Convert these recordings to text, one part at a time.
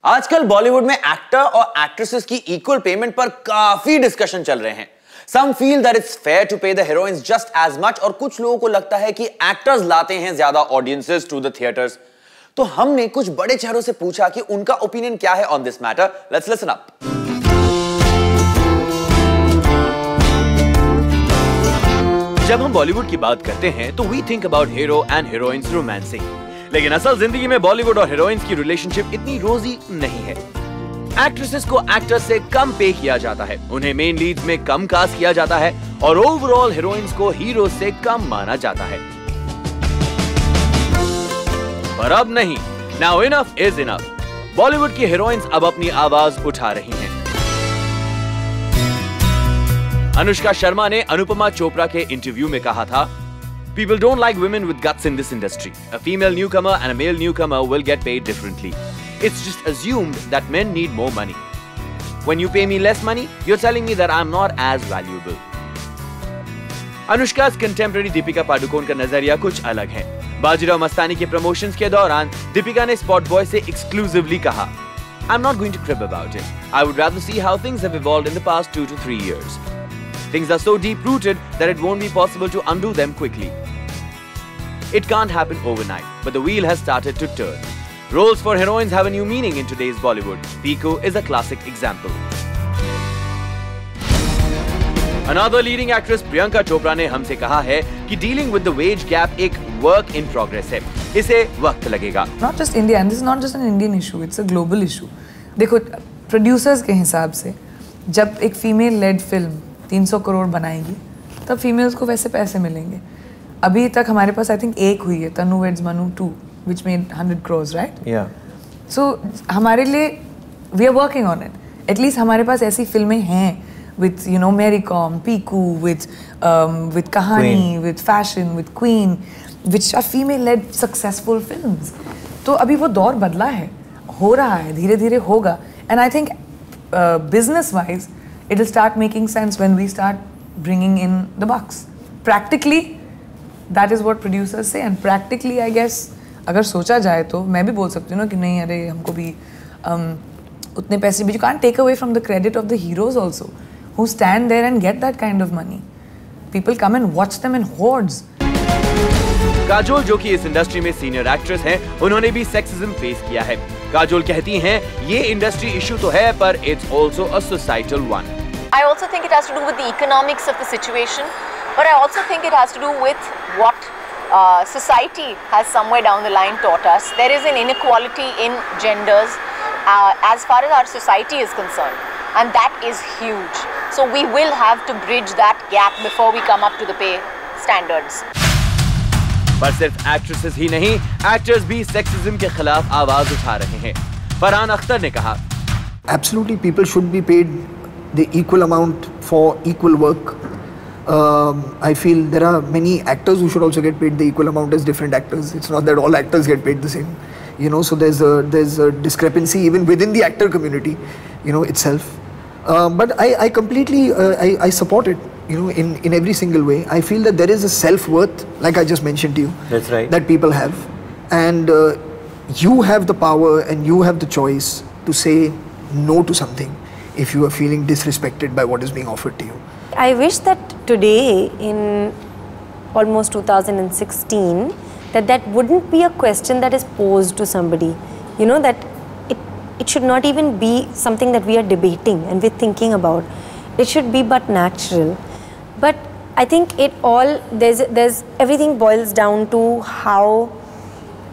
आजकल बॉलीवुड में एक्टर और एक्ट्रेसेस की इक्वल पेमेंट पर काफी डिस्कशन चल रहे हैं। Some feel that it's fair to pay the heroines just as much और कुछ लोगों को लगता है कि एक्टर्स लाते हैं ज्यादा ऑडियंसेस टू द थिएटर्स। तो हमने कुछ बड़े चेहरों से पूछा कि उनका ओपिनियन क्या है on this matter. Let's listen up. जब हम बॉलीवुड की बात करते हैं तो we think about hero and heroines romancing, लेकिन असल जिंदगी में बॉलीवुड और हीरोइंस की रिलेशनशिप इतनी रोजी नहीं है। एक्ट्रेसेस को एक्टर्स से कम पे किया जाता है, उन्हें मेन लीड्स में कम कास्ट किया जाता है और ओवरऑल हीरोइंस को हीरो से कम माना जाता है। पर अब नहीं, now enough is enough. Bollywood की हीरोइंस अब अपनी आवाज उठा रही हैं। अनुष्का शर्मा ने अनुपमा चोपड़ा के इंटरव्यू में कहा था, People don't like women with guts in this industry. A female newcomer and a male newcomer will get paid differently. It's just assumed that men need more money. When you pay me less money, you're telling me that I'm not as valuable. Anushka contemporary Deepika Padukone का नजरिया कुछ अलग है। बाजीराव मस्तानी के promotions के दौरान दीपिका ने spot boy से एक्सक्लूसिवली कहा, I'm not going to crib about it. I would rather see how things have evolved in the past 2 to 3 years. Things are so deep-rooted that it won't be possible to undo them quickly. It can't happen overnight, but the wheel has started to turn. Roles for heroines have a new meaning in today's Bollywood. Pico is a classic example. Another leading actress Priyanka Chopra ने हमसे कहा है कि dealing with the wage gap एक work in progress है. इसे वक्त लगेगा. Not just India, and this is not just an Indian issue. It's a global issue. देखो, producers के हिसाब से जब एक female-led film 300 करोड़ बनाएगी, तब फीमेल्स को वैसे पैसे मिलेंगे। अभी तक हमारे पास आई थिंक एक हुई है, तनु weds Manu 2, which made 100 crores, right? Yeah. So हमारे लिए we are working on it. At least हमारे पास ऐसी फिल्में हैं with Mary Com, Piku, with कहानी, Queen. with fashion, with Queen, which are female-led successful films. तो अभी वो दौर बदला है, हो रहा है, धीरे-धीरे होगा. And I think business-wise it'll start making sense when we start bringing in the bucks. Practically, that is what producers say, and practically, I guess, अगर सोचा जाए तो मैं भी बोल सकती हूँ ना कि नहीं, अरे हमको भी उतने पैसे भी, you can't take away from the credit of the heroes also, who stand there and get that kind of money. People come and watch them in hordes. Kajol जो कि इस इंडस्ट्री में सीनियर एक्ट्रेस हैं, उन्होंने भी सेक्सिज्म फेस किया है। काजोल कहती हैं, ये इंडस्ट्री इशू तो है, पर it's also a societal one. I also think it has to do with the economics of the situation, but I also think it has to do with what society has somewhere down the line taught us. There is an inequality in genders as far as our society is concerned, and that is huge. So we will have to bridge that gap before we come up to the pay standards. पर सिर्फ actresses ही नहीं, actors भी sexism के खिलाफ आवाज उठा रहे हैं। फरहान अख्तर ने कहा, Absolutely, people should be paid the equal amount for equal work. I feel there are many actors who should also get paid the equal amount as different actors. It's not that all actors get paid the same, so there's a discrepancy even within the actor community, itself. But I completely I support it, in every single way. I feel that there is a self-worth, like I just mentioned to you. That's right. That people have, and you have the power and you have the choice to say no to something if you are feeling disrespected by what is being offered to you. I wish that today, in almost 2016, that wouldn't be a question that is posed to somebody. That it should not even be something that we are debating and we're thinking about. It should be but natural. But I think there's everything boils down to how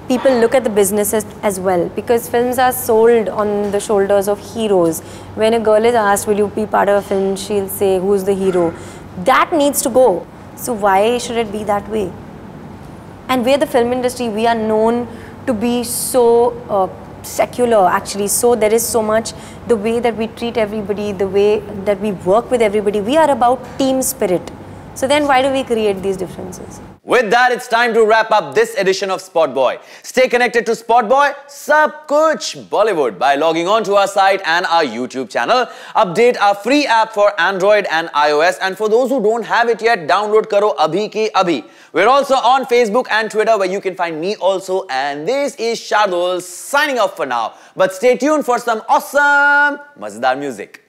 people look at the businesses as well, because films are sold on the shoulders of heroes. When a girl is asked, will you be part of a film, she'll say, who's the hero? That needs to go. So why should it be that way? And we're the film industry, we are known to be so secular, actually. So there is so much, the way that we treat everybody, the way that we work with everybody, we are about team spirit. So then why do we create these differences? With that, it's time to wrap up this edition of Spot Boy. Stay connected to Spot Boy, Sab Kuch Bollywood by logging on to our site and our YouTube channel. Update our free app for Android and iOS. And for those who don't have it yet, download karo abhi ki abhi. We're also on Facebook and Twitter where you can find me also. And this is Shardul signing off for now. But stay tuned for some awesome Mazedar music.